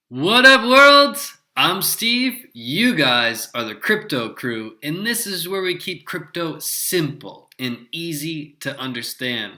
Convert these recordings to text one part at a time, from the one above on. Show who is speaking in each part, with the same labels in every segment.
Speaker 1: What up, world? I'm Steve. You guys are the crypto crew, and this is where we keep crypto simple and easy to understand.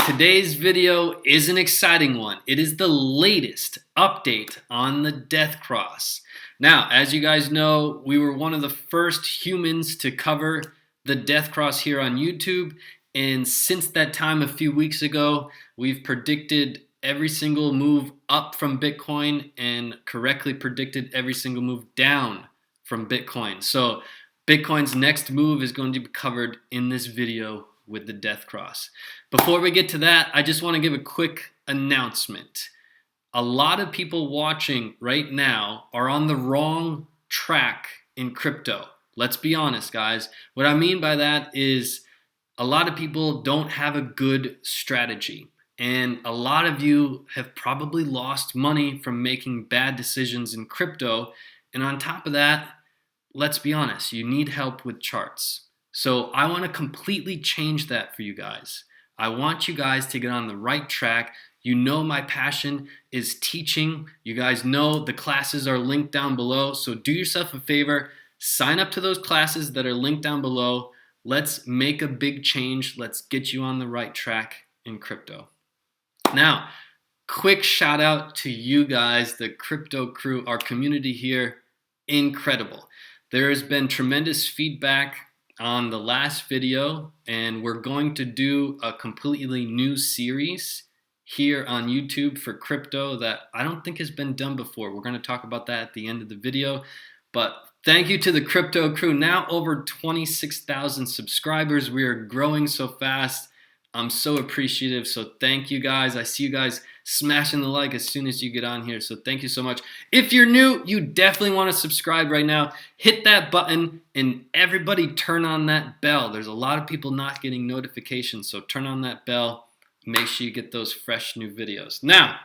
Speaker 1: Today's video is an exciting one. It is the latest update on the death cross. Now, as you guys know, we were one of the first humans to cover the death cross here on YouTube, and since that time a few weeks ago, we've predicted every single move up from Bitcoin and correctly predicted every single move down from Bitcoin. So Bitcoin's next move is going to be covered in this video with the death cross. Before we get to that, I just want to give a quick announcement. A lot of people watching right now are on the wrong track in crypto. Let's be honest, guys. What I mean by that is a lot of people don't have a good strategy. And a lot of you have probably lost money from making bad decisions in crypto. And on top of that, let's be honest, you need help with charts. So I want to completely change that for you guys. I want you guys to get on the right track. You know my passion is teaching. You guys know the classes are linked down below. So do yourself a favor, sign up to those classes that are linked down below. Let's make a big change. Let's get you on the right track in crypto. Now, quick shout out to you guys, the crypto crew, our community here, incredible. There has been tremendous feedback on the last video, and we're going to do a completely new series here on YouTube for crypto that I don't think has been done before. We're going to talk about that at the end of the video, but thank you to the crypto crew. Now over 26,000 subscribers. We are growing so fast. I'm so appreciative. So thank you guys. I see you guys smashing the like as soon as you get on here. So thank you so much. If you're new, you definitely want to subscribe right now. Hit that button and everybody turn on that bell. There's a lot of people not getting notifications. So turn on that bell. Make sure you get those fresh new videos. Now,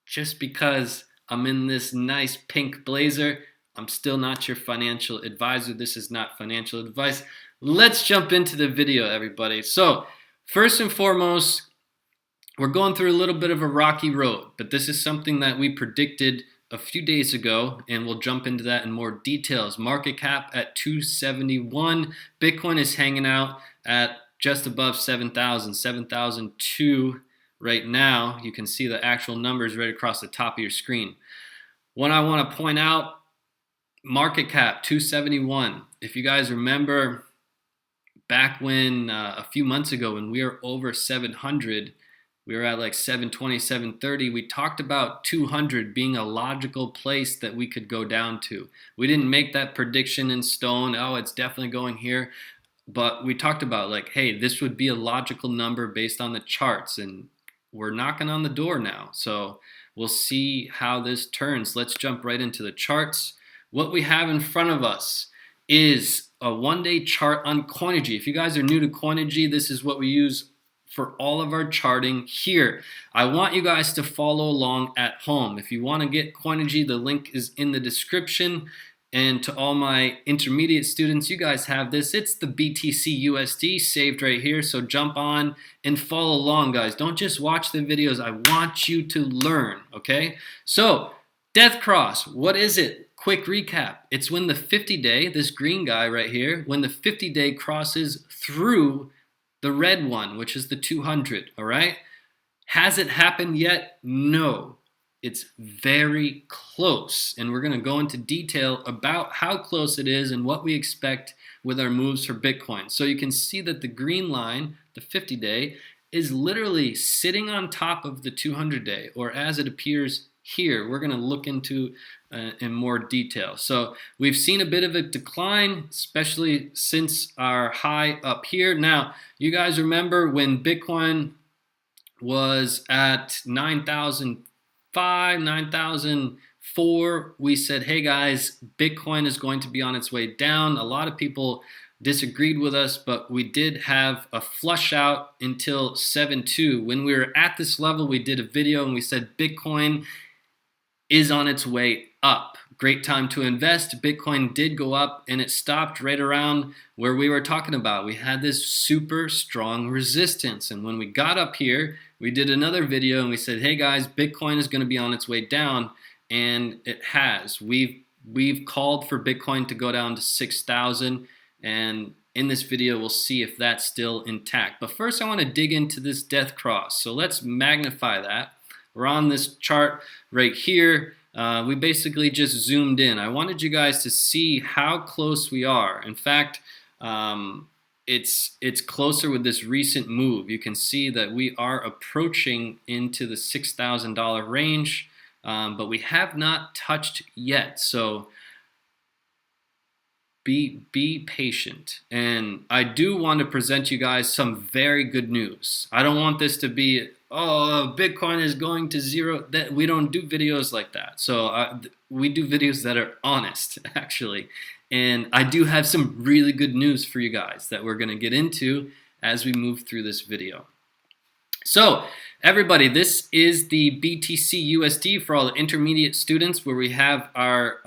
Speaker 1: just because I'm in this nice pink blazer, I'm still not your financial advisor. This is not financial advice. Let's jump into the video, everybody. So first and foremost, we're going through a little bit of a rocky road, but this is something that we predicted a few days ago, and we'll jump into that in more details. Market cap at 271. Bitcoin is hanging out at just above 7,000, 7,002 right now. You can see the actual numbers right across the top of your screen. What I want to point out, market cap 271. If you guys remember, back when a few months ago when we were over 700, we were at like 720, 730, we talked about 200 being a logical place that we could go down to. We didn't make that prediction in stone, oh, it's definitely going here, but we talked about like, hey, this would be a logical number based on the charts, and we're knocking on the door now. So we'll see how this turns. Let's jump right into the charts. What we have in front of us is a one-day chart on Coinigy. If you guys are new to Coinigy, this is what we use for all of our charting here. I want you guys to follow along at home. If you want to get Coinigy, the link is in the description. And to all my intermediate students, you guys have this. It's the BTC USD saved right here. So jump on and follow along, guys. Don't just watch the videos. I want you to learn, okay? So death cross, what is it? Quick recap. It's when the 50-day, this green guy right here, when the 50-day crosses through the red one, which is the 200, all right? Has it happened yet? No. It's very close, and we're going to go into detail about how close it is and what we expect with our moves for Bitcoin. So you can see that the green line, the 50-day, is literally sitting on top of the 200-day, or as it appears here. We're going to look into in more detail. So we've seen a bit of a decline, especially since our high up here. Now, you guys remember when Bitcoin was at 9,005, 9,004, we said, hey guys, Bitcoin is going to be on its way down. A lot of people disagreed with us, but we did have a flush out until 7.2. When we were at this level, we did a video and we said Bitcoin is on its way up. Great time to invest. Bitcoin did go up and it stopped right around where we were talking about. We had this super strong resistance, and when we got up here, we did another video and we said, hey guys, Bitcoin is going to be on its way down, and it has. We've called for Bitcoin to go down to 6,000, and in this video we'll see if that's still intact. But first I want to dig into this death cross. So let's magnify that. We're on this chart right here. We basically just zoomed in. I wanted you guys to see how close we are. In fact, it's closer with this recent move. You can see that we are approaching into the $6,000 range, but we have not touched yet. So be patient. And I do want to present you guys some very good news. I don't want this to be, oh, Bitcoin is going to zero. That we don't do videos like that. So we do videos that are honest, actually. And I do have some really good news for you guys that we're going to get into as we move through this video. So everybody, this is the BTC USD for all the intermediate students, where we have our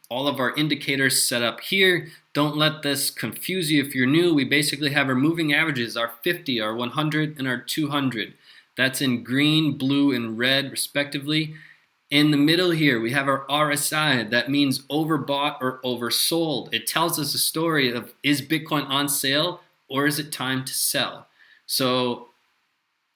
Speaker 1: all of our indicators set up here. Don't let this confuse you if you're new. We basically have our moving averages, our 50, our 100, and our 200. That's in green, blue, and red respectively. In the middle here, we have our RSI. That means overbought or oversold. It tells us a story of, is Bitcoin on sale or is it time to sell? So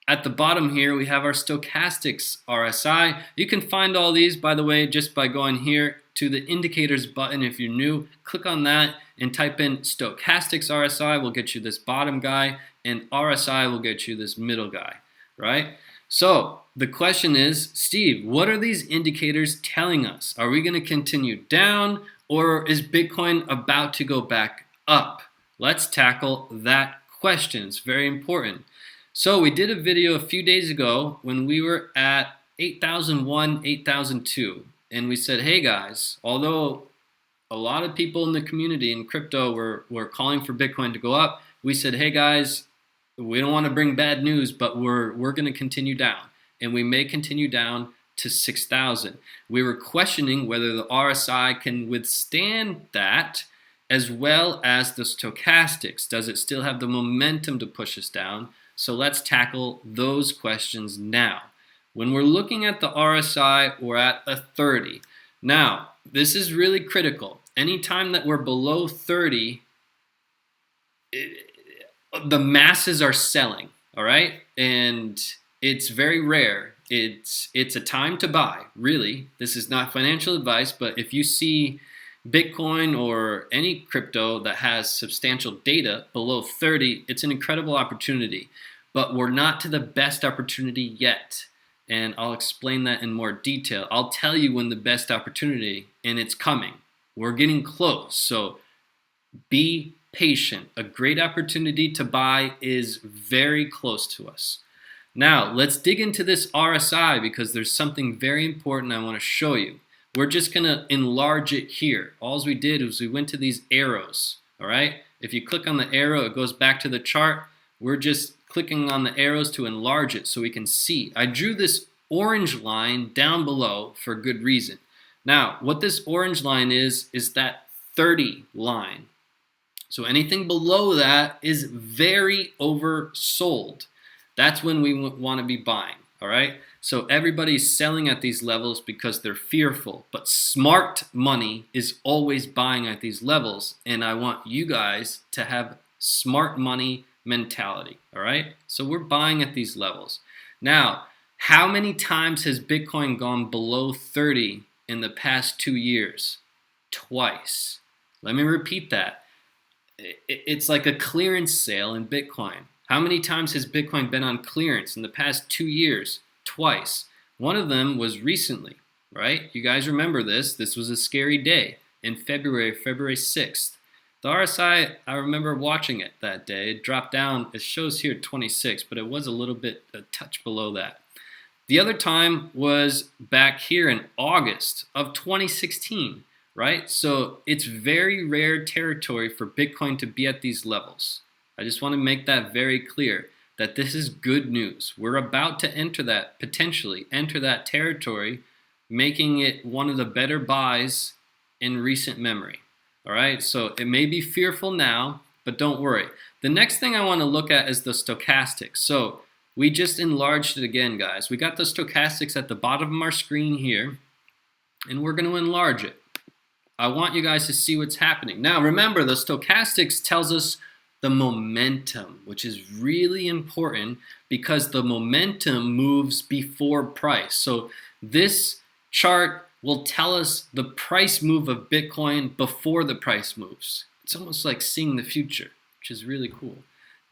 Speaker 1: at the bottom here, we have our Stochastics RSI. You can find all these, by the way, just by going here to the indicators button. If you're new, click on that and type in Stochastics RSI will get you this bottom guy, and RSI will get you this middle guy, right? So the question is, Steve, what are these indicators telling us? Are we going to continue down, or is Bitcoin about to go back up? Let's tackle that question. It's very important. So we did a video a few days ago when we were at 8,001, 8,002. And we said, hey guys, although a lot of people in the community in crypto were calling for Bitcoin to go up, we said, hey guys, we don't want to bring bad news, but we're going to continue down. And we may continue down to 6,000. We were questioning whether the RSI can withstand that, as well as the stochastics. Does it still have the momentum to push us down? So let's tackle those questions now. When we're looking at the RSI, we're at a 30. Now, this is really critical. Anytime that we're below 30, the masses are selling, all right? And it's very rare. It's a time to buy, really. This is not financial advice, but if you see Bitcoin or any crypto that has substantial data below 30, it's an incredible opportunity. But we're not to the best opportunity yet. And I'll explain that in more detail. I'll tell you when the best opportunity, and it's coming. We're getting close, so be patient. A great opportunity to buy is very close to us. Now, let's dig into this RSI because there's something very important I want to show you. We're just going to enlarge it here. All we did was we went to these arrows, all right? If you click on the arrow, it goes back to the chart. We're just clicking on the arrows to enlarge it so we can see. I drew this orange line down below for a good reason. Now, what this orange line is that 30 line. So anything below that is very oversold. That's when we want to be buying, all right? So everybody's selling at these levels because they're fearful, but smart money is always buying at these levels, and I want you guys to have smart money mentality, all right? So we're buying at these levels. Now, how many times has Bitcoin gone below 30 in the past 2 years? Twice. Let me repeat that. It's like a clearance sale in Bitcoin. How many times has Bitcoin been on clearance in the past 2 years? Twice. One of them was recently, right? You guys remember this. This was a scary day in February 6th. The RSI, I remember watching it that day. It dropped down. It shows here 26, but it was a touch below that. The other time was back here in August of 2016, right? So it's very rare territory for Bitcoin to be at these levels. I just want to make that very clear that this is good news. We're about to enter that, potentially enter that territory, making it one of the better buys in recent memory. All right, so it may be fearful now, but don't worry. The next thing I want to look at is the stochastics. So we just enlarged it again, guys. We got the stochastics at the bottom of our screen here. and we're going to enlarge it. I want you guys to see what's happening. Now, remember, the stochastics tells us the momentum, which is really important because the momentum moves before price. So this chart will tell us the price move of Bitcoin before the price moves. It's almost like seeing the future, which is really cool.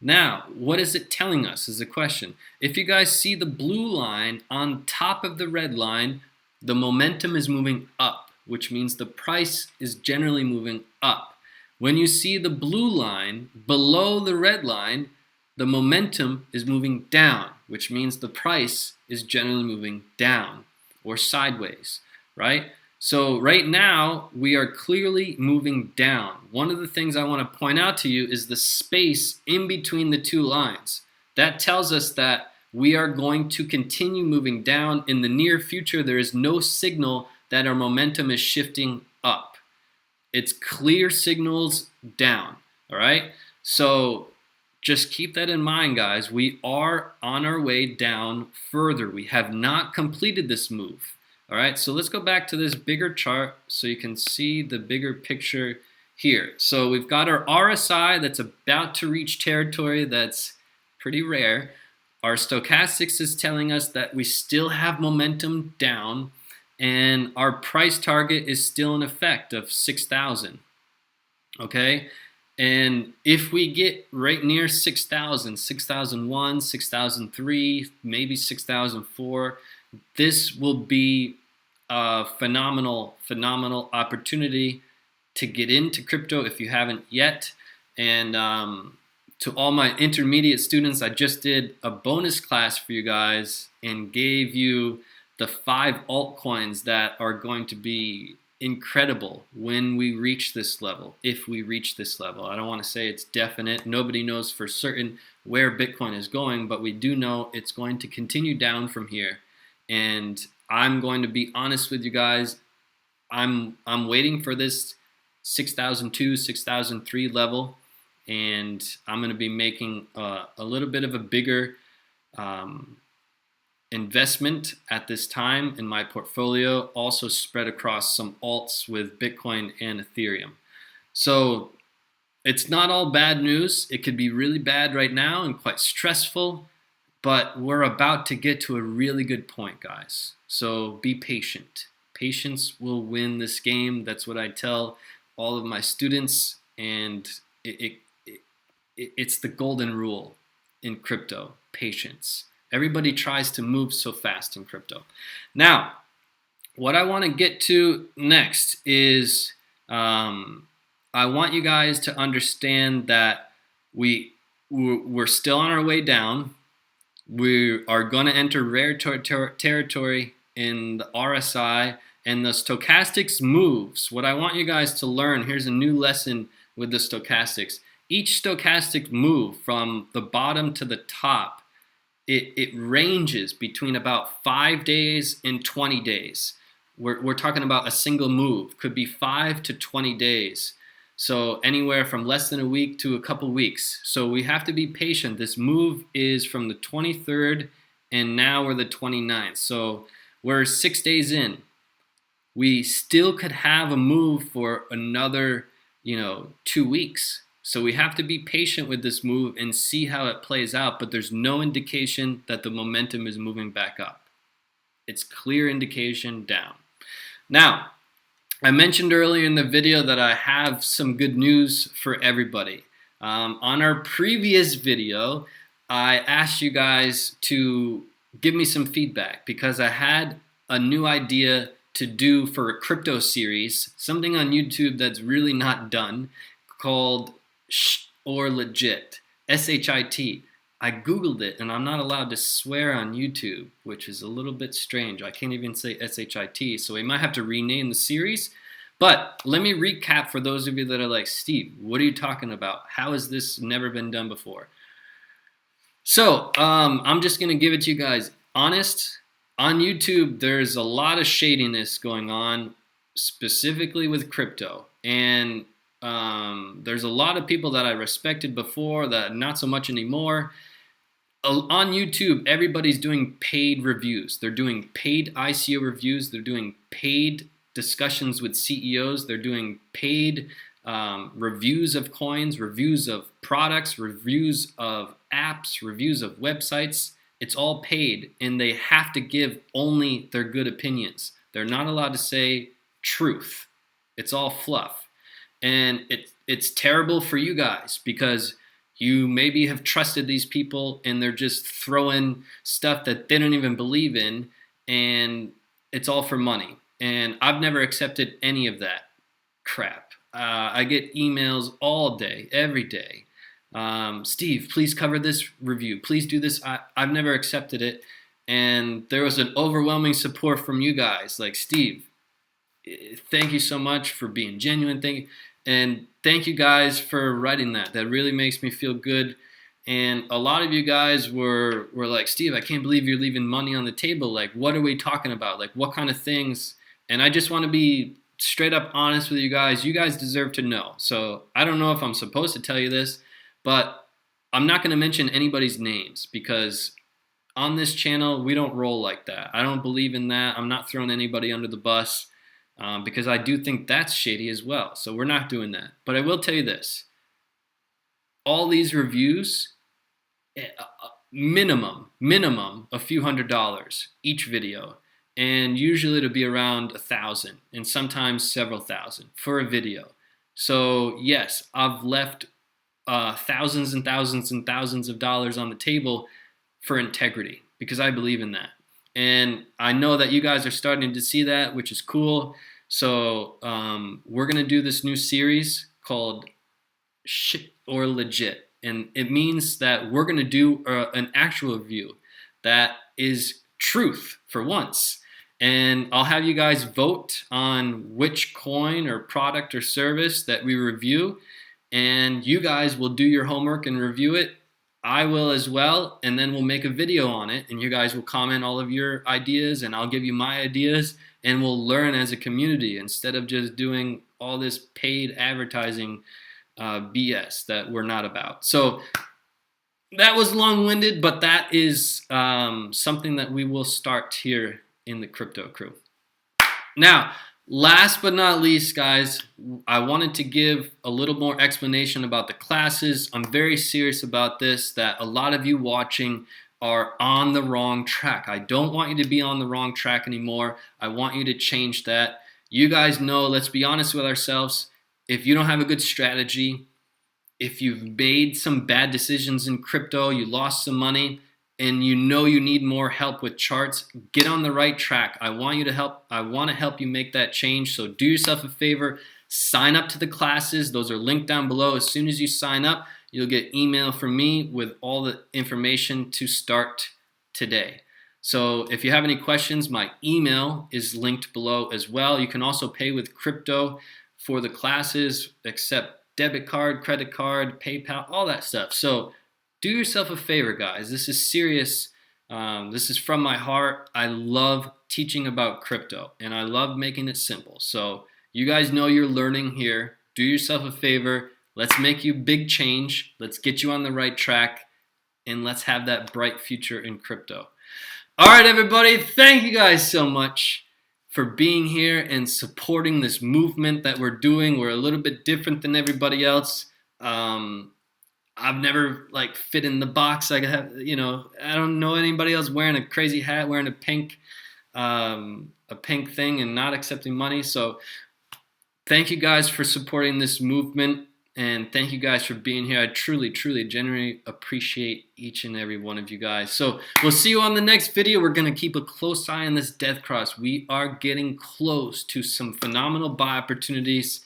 Speaker 1: Now, what is it telling us is the question. If you guys see the blue line on top of the red line, the momentum is moving up, which means the price is generally moving up. When you see the blue line below the red line, the momentum is moving down, which means the price is generally moving down or sideways, right? So right now, we are clearly moving down. One of the things I want to point out to you is the space in between the two lines. That tells us that we are going to continue moving down. In the near future, there is no signal that our momentum is shifting up. It's clear signals down, all right? So just keep that in mind, guys. We are on our way down further. We have not completed this move. All right, so let's go back to this bigger chart so you can see the bigger picture here. So we've got our RSI that's about to reach territory that's pretty rare. Our stochastics is telling us that we still have momentum down, and our price target is still in effect of 6,000. Okay, and if we get right near 6,000, 6,001, 6,003, maybe 6,004, this will be a phenomenal opportunity to get into crypto if you haven't yet. And to all my intermediate students, I just did a bonus class for you guys and gave you the 5 altcoins that are going to be incredible when we reach this level, if we reach this level. I don't want to say it's definite. Nobody knows for certain where Bitcoin is going, but we do know it's going to continue down from here. And I'm going to be honest with you guys. I'm waiting for this 6,002, 6,003 level, and I'm going to be making a little bit of a bigger investment at this time in my portfolio, also spread across some alts with Bitcoin and Ethereum. So it's not all bad news. It could be really bad right now and quite stressful, but we're about to get to a really good point, guys. So be patient. Patience will win this game. That's what I tell all of my students, and it's the golden rule in crypto: patience. Everybody tries to move so fast in crypto. Now, what I want to get to next is I want you guys to understand that we're still on our way down. We are going to enter rare territory in the RSI and the stochastics moves. What I want you guys to learn, here's a new lesson with the stochastics. Each stochastic move from the bottom to the top, it ranges between about 5 days and 20 days. We're talking about a single move. Could be 5 to 20 days. So anywhere from less than a week to a couple weeks. So we have to be patient. This move is from the 23rd, and now we're the 29th. So we're 6 days in. We still could have a move for another, 2 weeks. So we have to be patient with this move and see how it plays out, but there's no indication that the momentum is moving back up. It's clear indication down. Now, I mentioned earlier in the video that I have some good news for everybody. On our previous video, I asked you guys to give me some feedback because I had a new idea to do for a crypto series, something on YouTube that's really not done, called or legit, S-H-I-T. I Googled it, and I'm not allowed to swear on YouTube, which is a little bit strange. I can't even say S-H-I-T, so we might have to rename the series. But let me recap for those of you that are like, Steve, what are you talking about? How has this never been done before? So I'm just going to give it to you guys honest. On YouTube, there's a lot of shadiness going on, specifically with crypto. And there's a lot of people that I respected before that not so much anymore. On YouTube, everybody's doing paid reviews. They're doing paid ICO reviews. They're doing paid discussions with CEOs. They're doing paid reviews of coins, reviews of products, reviews of apps, reviews of websites. It's all paid, and they have to give only their good opinions. They're not allowed to say truth. It's all fluff. And it's terrible for you guys because you maybe have trusted these people and they're just throwing stuff that they don't even believe in, and it's all for money. And I've never accepted any of that crap. I get emails all day, every day. Steve, please cover this review. Please do this. I've never accepted it. And there was an overwhelming support from you guys. Like, Steve, thank you so much for being genuine. And thank you guys for writing that. That really makes me feel good. And a lot of you guys were like, Steve, I can't believe you're leaving money on the table. Like, what are we talking about? Like, what kind of things? And I just want to be straight up honest with you guys. You guys deserve to know. So I don't know if I'm supposed to tell you this, but I'm not going to mention anybody's names because on this channel, we don't roll like that. I don't believe in that. I'm not throwing anybody under the bus because I do think that's shady as well. So we're not doing that. But I will tell you this. All these reviews, minimum a few $100s each video. And usually it'll be around 1,000 and sometimes several thousand for a video. So yes, I've left thousands and thousands and thousands of dollars on the table for integrity because I believe in that. And I know that you guys are starting to see that, which is cool. So we're going to do this new series called Shit or Legit. And it means that we're going to do an actual review that is truth for once. And I'll have you guys vote on which coin or product or service that we review. And you guys will do your homework and review it. I will as well. And then we'll make a video on it. And you guys will comment all of your ideas. And I'll give you my ideas. And we'll learn as a community instead of just doing all this paid advertising BS that we're not about. So that was long-winded, but that is something that we will start here in the Crypto Crew. Now, last but not least, guys, I wanted to give a little more explanation about the classes. I'm very serious about this, that a lot of you watching are on the wrong track. I don't want you to be on the wrong track anymore. I want you to change that. You guys know, let's be honest with ourselves, if you don't have a good strategy, if you've made some bad decisions in crypto, you lost some money, and you know you need more help with charts, get on the right track. I want to help you make that change. So do yourself a favor, sign up to the classes. Those are linked down below. As soon as you sign up, you'll get email from me with all the information to start today. So if you have any questions, my email is linked below as well. You can also pay with crypto for the classes, accept debit card, credit card, PayPal, all that stuff. So do yourself a favor, guys. This is serious. This is from my heart. I love teaching about crypto, and I love making it simple. So you guys know you're learning here. Do yourself a favor. Let's make you big change. Let's get you on the right track, and let's have that bright future in crypto. All right, everybody. Thank you guys so much for being here and supporting this movement that we're doing. We're a little bit different than everybody else. I've never fit in the box. I don't know anybody else wearing a crazy hat, wearing a pink thing and not accepting money. So thank you guys for supporting this movement, and thank you guys for being here. I truly, genuinely appreciate each and every one of you guys. So we'll see you on the next video. We're going to keep a close eye on this death cross. We are getting close to some phenomenal buy opportunities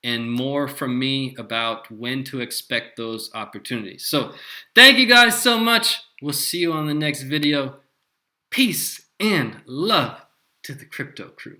Speaker 1: and more from me about when to expect those opportunities. So thank you guys so much. We'll see you on the next video. Peace and love to the Crypto Crew.